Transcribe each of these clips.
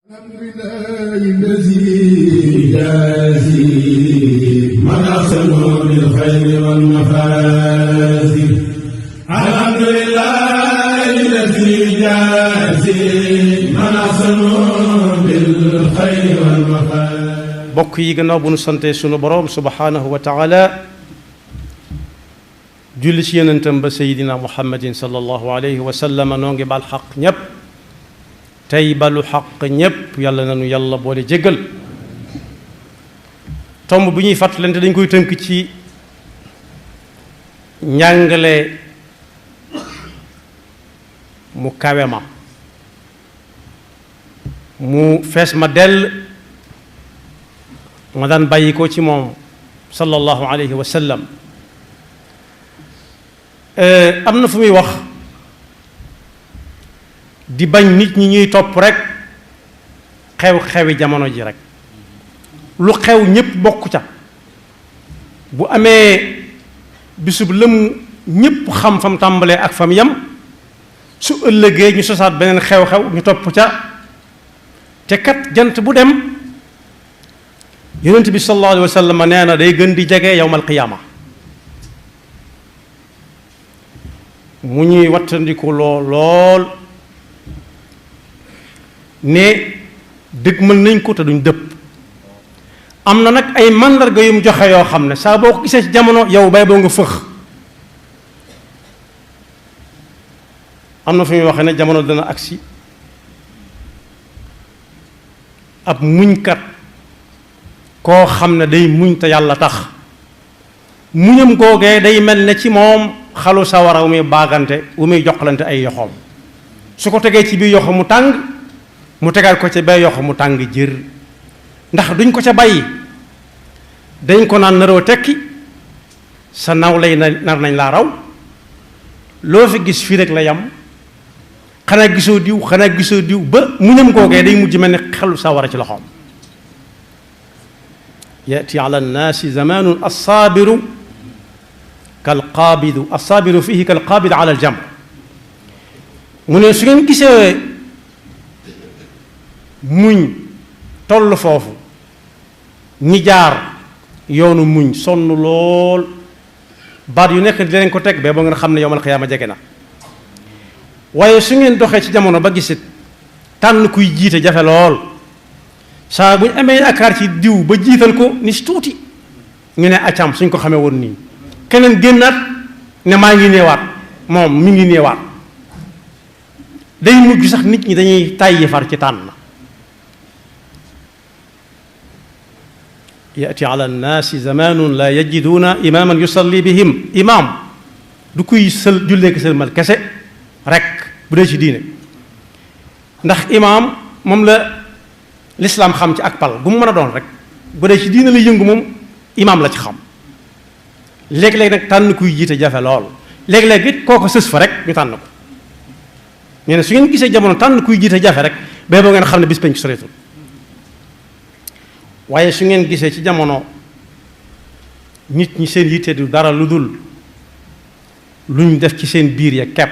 الحمد لله الذي يجازي من أحسن بالخير والمفازي. الحمد لله الذي يجازي من أحسن بالخير والمفازي. bokk yi gannaaw bu nu sante sunu boroom subhanahu wa taala julli ci yonentam ba sayidina muhammadin sallallahu alayhi wa sallam noo ngi bal xaq ñépp tey balu xaq ñépp yàlla nanu yàlla boole jéggal. tomb bu ñuy fàttalante dañ koy tënk ci njàngale mu kawe ma mu fees ma dell ma daan bàyyi ko ci moom sallallahu alayhi wa sallam. am na fu muy wax di bañ nit ñi ñuy topp rek xew-xewi jamono ji rek lu xew ñépp bokk ca bu amee bisub lëm ñépp xam fam tàmbalee ak fam yam su ëllëgee ñu sosaat beneen xew-xew ñu topp ca te kat jant bu dem yonent bi sallallahu alayhi wa sallam nee na day gën di jege yawmal qiyaama. mu ñuy wattandiku lool ne dëgg mën nañ ko te duñ dëpp. am na nag ay màndarga yu mu joxe yoo xam ne saa boo ko gisee ci jamono yow bay boo nga fëx. am na fu muy waxee ne jamono dana agsi ab muñkat koo xam ne day muñ te yàlla tax muñam googee day mel ne ci moom xalu sawara wu muy baagante wu muy joxlante ay yoxoom su ko tegee ci biir yoxo mu tàng mu tegaat ko ca bay yoxo mu tàng jër ndax duñ ko ca bàyyi dañ ko naan naroo tekki sa naw lay nar nañ laa raw loo fi gis fii rek la yam xanaa gisoo diw ba muñam googee day mujj mel ne xalu sawara ci loxoom. yati ala nnaasi zamanun assaabiru kalqaabidu assaabiru fihi kalqaabid ala aljamr. mu ne su ngeen gisee muñ toll foofu ñi jaar yoonu muñ sonn lool baat yu nekk di leen ko teg ba ba ngeen xam ne yowmal xiyaama jege na. waaye su ngeen doxee ci jamono ba gisit tànn kuy jiite jafe lool saa bu ñu amee yaakaar ci diw ba jiital ko ni si tuuti ñu ne acam suñ ko xamee woon nii keneen génnaat ne maa ngi neewaat moom mi ngi neewaat day mujj sax nit ñi dañuy tàyyi far ci tànn. yati ala nnaasi zamanun la yajiduuna imaman yusalli bihim. imaam du kuy jullee ko sëlmal kese rek bu dee ci diine ndax imaam moom la lislaam xam ci ak pal bu mu mën a doon rek bu dee ci diine la yëngu moom imaam la ci xam. léeg-léeg nag tànn kuy jiite jafe lool léeg-léeg it kooko sës fa rek ñu tànn ko. ñu ne su ngeen gisee jamono tànn kuy jiite jafe rek bee boo ngeen xam ne bis penc soreetul. waaye su ngeen gisee ci jamono nit ñi seen yitte du dara lu dul luñ def ci seen biir ya kepp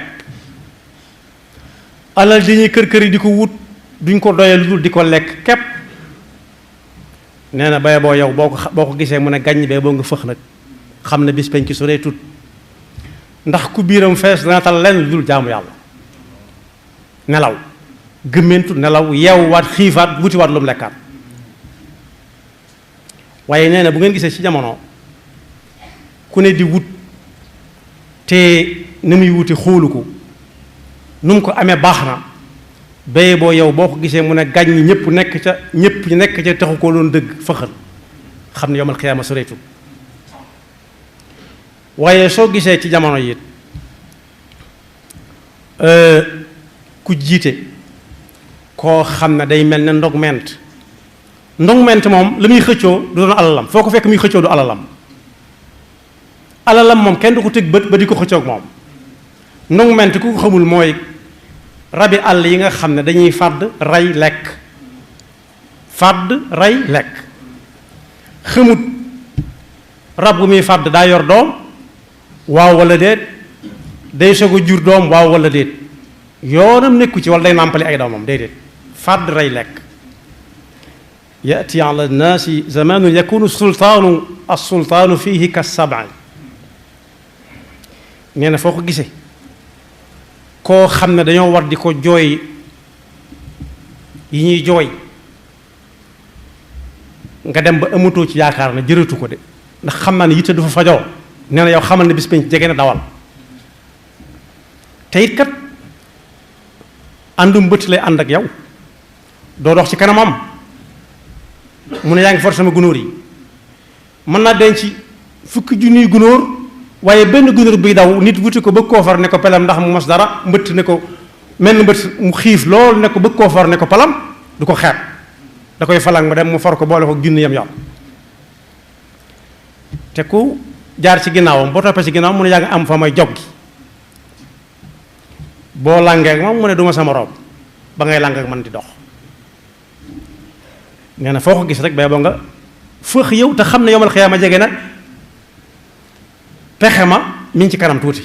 alal dañuy kër yi di ko wut duñ ko doyee lu dul di ko lekk kepp nee na bay boo yow boo ko gisee mu ne gàññ bee boo nga fëx nag xam ne bis penc ci soree tut ndax ku biiram fees dana tal lenn lu dul jaamu yàlla nelaw gëmmentu nelaw yeewwaat xiifaat wutiwaat lu mu lekkaat. waaye nee na bu ngeen gisee ci jamono ku ne di wut te ni muy wuti xoolu ko nu mu ko amee baax na bay boo yow boo ko gisee mu ne gàññ ñëpp nekk ca taxu ko loon dëgg fëxal xam ne yawmal xiyaama soreetul. waaye soo gisee ci jamono yi ku jiite koo xam ne day mel ne ndogment moom la muy xëccoo du doon alalam foo ko fekk muy xëccoo du alalam moom kenn du ko tëg bët ba di ko xëccoo ak moom. ndogment ku ko xamul mooy rabi àll yi nga xam ne dañuy fàdd rey lekk xamut rab gu muy fàdd daa yor doom waaw wala déet day soog a jur doom waaw wala déet yoonam nekku ci wala day nàmpali ay doomam déedéet fàdd rey lekk yati ala nnaasi zamanu yakunu alsultaanu fihi kassabai. nee na foo ko gisee koo xam ne dañoo war di ko jooy yi ñuy jooy nga dem ba amatoo ci yaakaar na jërëtu ko de ndax xam naa ne yitte du fa fajoo. nee na yow xamal ne bis penc jege na dawal. te it kat àndum bët lay ànd ak yow doo dox ci kanamam mu ne yaa ngi for sama gunóor yi mën naa denc fukki junniy gunóor waaye benn gunóor buy daw nit wuti ko bëgg koo far ne ko pelam ndax mu mos dara mbëtt ne ko mel ni mbëtt mu xiif lool ne ko bëgg koo far ne ko palam du ko xeeb da koy falang ma dem mu far ko boole ko junni yam yoon. te ku jaar ci ginnaawam boo toppee ci ginnaawam mu ne yaa ngi am fa may jog gi boo làngee ak moom mu ne duma sama rob ba ngay làng ak man di dox. nee na foo ko gis rek bay boo nga fëx yow te xam ne yomal xiyaama jege na pexe ma mi ngi ci kanam tuuti.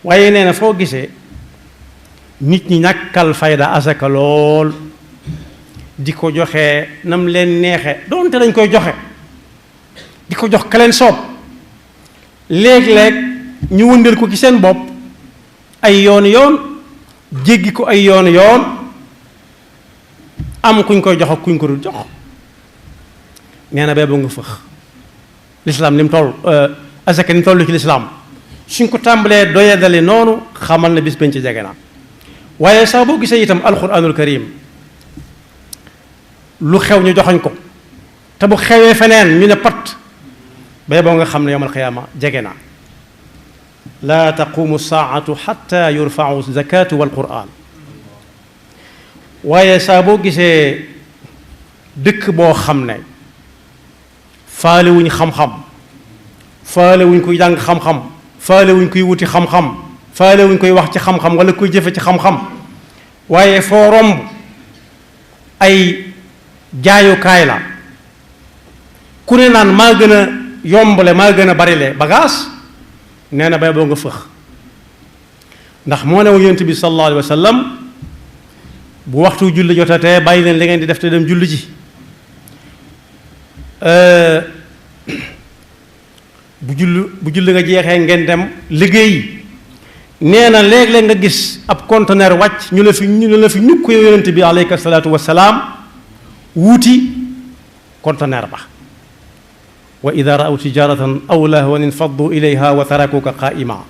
waaye nee na foo gisee nit ñi ñàkkal fayda asaka lool di ko joxe nam leen neexe doonte dañ koy joxe di ko jox ka leen soob léeg-léeg ñu wëndeel ko ci seen bopp ay yoon jéggi ko ay yoon am kuñ koy jox ak kuñ ko dul jox. nee na bee nga fëx lislaam ni mu toll asaka ni mu toll ci lislaam suñ ko tàmbalee doyadali noonu xamal na bis penc ci jege na. waaye saa boo gisee itam alquranul karim lu xew ñu joxoñ ko te bu xewee feneen ñu ne pat bee boo nga xam ne yawmal qiyaama jege na. laa taqumu saatu xatta yurfau zakatu wal quran. waaye saa boo gisee dëkk boo xam ne faale wuñ xam-xam faale wuñ koy jàng xam-xam faale wuñ koy wuti xam-xam faale wuñ koy wax ci xam-xam wala koy jëfe ci xam-xam waaye foo romb ay jaayukaay la ku ne naan maa gën a yombale maa gën a barile bagage. nee na bay boo nga fëx ndax moo ne yonent bi sallallahu alayhi wa sallam bu waxtu julli jotatee bàyyi leen li ngeen di def te dem julli ji. bu julli nga jeexee ngeen dem liggéey. nee na léeg-léeg nga gis ab conteneur wàcc ñu la fi ñukk yow yonent bi alayka salaatu wassalaam wuuti conteneur ba. wa ida raaw tijaratan aw lahwan infaddu ilayha wa tarakuka qaa'ima.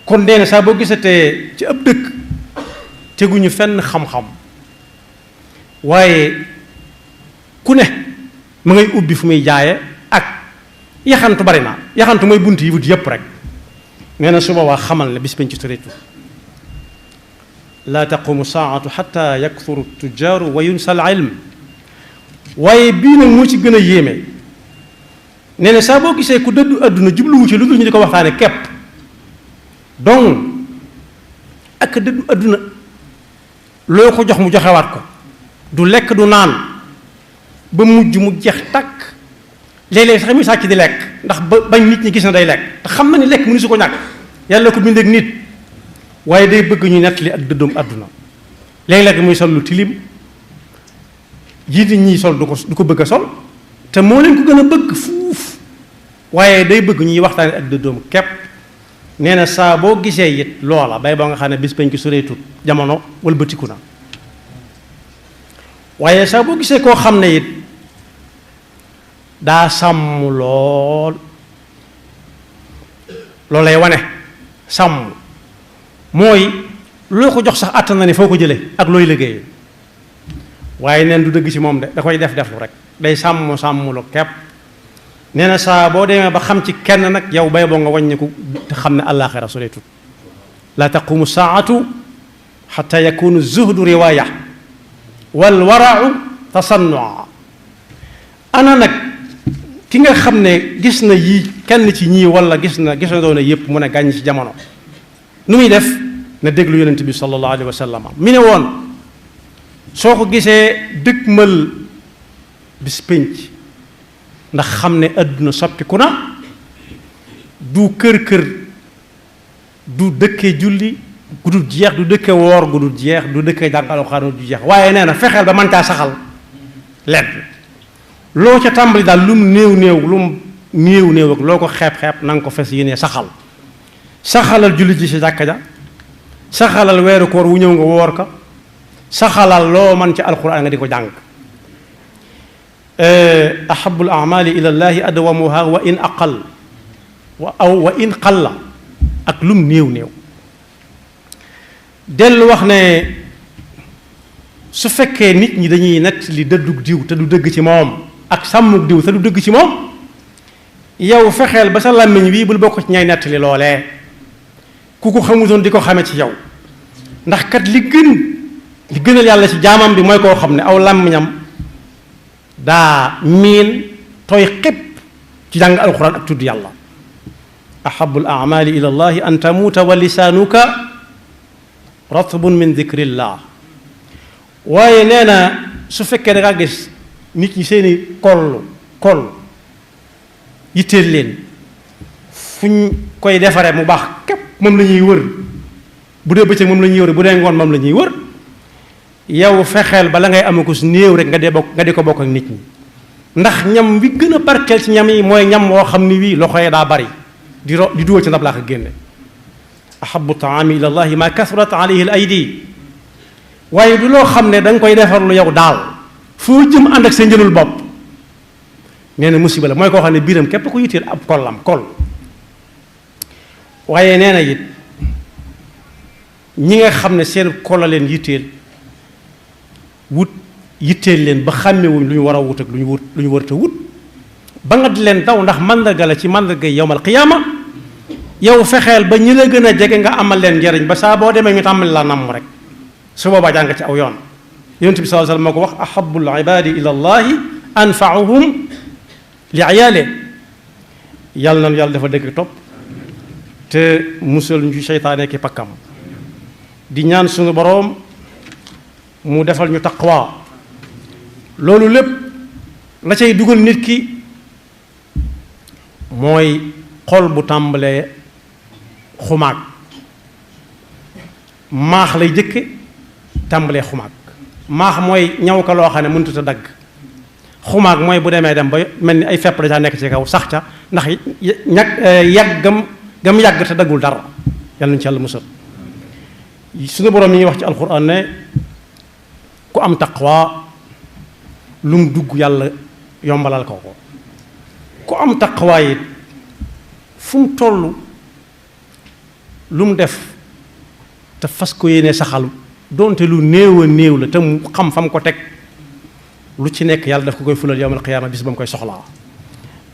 kon nee na saa boo gisatee ci ab dëkk teguñu fenn xam-xam waaye ku ne ma ngay ubbi fu muy jaaye ak yaxantu bari na yaxantu mooy bunt yi wut yépp rek. nee na su boobaa xamal ne bis penc ci tëreetu. laa taqumu saatu xatta yakthuru tujaaru wa yunsa al ilm. waaye bii nag moo ci gën a yéeme. nee na saa boo gisee ku dëddu àdduna jubluwu ci lu dul ñu di ko waxtaane kepp donc ak dëddu àdduna loo ko jox mu joxewaat ko du lekk du naan ba mujj mu jeex takk léeg-léeg sax muy sàcc di lekk ndax ba bañ nit ñi gis na day lekk te xam na ni lekk mënu su ko ñàkk yàlla ko bind ak nit waaye day bëgg ñu nettali ak dëddoom àdduna léeg-léeg muy sol lu tilim yi nit ñi sol du ko bëgg a sol te moo leen ko gën a bëgg fuuf waaye day bëgg ñuy waxtaane ak dëddoom kepp. nee na saa boo gisee it loola bay boo nga xam ne bis bañ ko soreetut jamono wëlbatiku na. waaye saa boo gisee koo xam ne it daa sàmm lool loolay wane sàmm mooy loo ko jox sax àttan na ne foo ko jëlee ak looy liggéey waaye neen du dëgg ci moom de da koy def lu rek day sàmm lu kepp. nee na saa boo demee ba xam ci kenn nag yow bay boo nga wàññiku te xam ne àllaaxira soreetut. laa taqumu saatu xatta yakunu zuhdu riwaaya wal warau tasannua. ana nag ki nga xam ne gis na yii kenn ci ñii wala gis na doona yépp mu ne gàññ ci jamono nu muy def na déglu yonent bi sallallahu alayhi wa sallam mi ne woon soo ko gisee dëgmal bis pénc ndax xam ne àdduna soppiku na du kër du dëkkee julli gu dul jeex du dëkkee woor gu dul jeex du dëkkee jàng alxuraan du jeex waaye nee na fexeel ba mën caa saxal lenn loo ca tàmbali daal lu mu néew ak loo ko xeeb-xeeb na nga ko fes yéene saxalal julli ji si jàkka ja saxalal weeru koor wu ñëw nga woor ka saxalal loo man ci alquran nga di ko jàng ahabul amali ila llahi adwamuha wa in aqal wa in qalla ak lum néew dellu wax ne su fekkee nit ñi dañuy nett li dëddug diw te du dëgg ci moom ak sàmmug diw te du dëgg ci moom yow fexeel ba sa làmmiñ wii bul bokk ci ñay nett li loolee ku ko xamutoon di ko xame ci yow ndax kat li gënal yàlla ci jaamam bi mooy koo xam ne aw làmmiñam daa miin tooy xépp ci jàng alquran ak tudd yàlla ahabul amali ila llahi an tamuuta wa lisaanuka ratbun min dikrillah waaye nee na su fekkee da ngaa gis nit ñi seeni koll yitteel leen fuñ koy defaree mu baax képp moom la ñuy wër bu dee bëccëg moom la ñuy wër bu dee ngoon moom la ñuy wër yow fexeel ba la ngay am ko su néew rek nga di ko bokk ak nit ñi ndax ñam wi gën a barkeel ci ñam yi mooy ñam woo xam ni wii loxo yi daa bari di dugal ci ndab laa ko génne ahabu taami ila llahi ma kasurat alayhi al aydi waaye du loo xam ne da nga koy defarlu yow daal foo jëm ànd ak sa njëlul bopp nee na musiba la mooy koo xam ne biiram képp ko yitteel ab kol waaye nee na it ñi nga xam ne seen kol la leen yitteel leen ba xàmmewuñ lu ñu war a wut ak lu ñu warta wut ba nga di leen daw ndax màndarga la ci màndarga yowmal qiyaama yow fexeel ba ñi la gën a jege nga amal leen njariñ ba saa boo demee ñu tàmbali la namm rek su boobaa jàng ci aw yoon yonent bi sallallahu alayhi wasallam moo ko wax ahabul ibadi ila llahi anfa'uhum li ayaale yàlla nanu yàlla dafa dëgg topp te musal ñu seytaane ki pakkam di ñaan suñu boroom mu defal ñu taqwa loolu lépp la cay dugal nit ki mooy xol bu tàmbalee xumaag maax lay jëkke tàmbalee xumaag maax mooy ñaw ka loo xam ne mënut a dagg xumaag mooy bu demee dem ba mel ni ay fepp da caa nekk ci kaw sax ca ndax yàgg gam yàgg te daggul dara yàlla nañu ci yàlla musal suñu boroom yi ngi wax ci alquran ne ku am taqwa lu mu dugg yàlla yombalal ko ku am taqwa it fu mu toll lu mu def te fas ko yéene saxal doonte lu néew a néew la te mu xam fa mu ko teg lu ci nekk yàlla daf ko koy fulal yawmal qiyaama bis ba mu koy soxlaa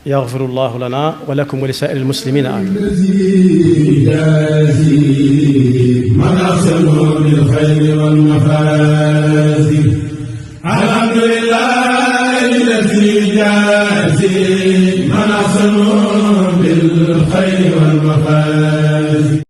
yaxfirullahu lana wa lakum wa li saa'iril muslimina amin man ahsanu bil xayri wal mafaasi alhamdulillahi alladi jaazi man ahsanu bil xayri wal mafaasi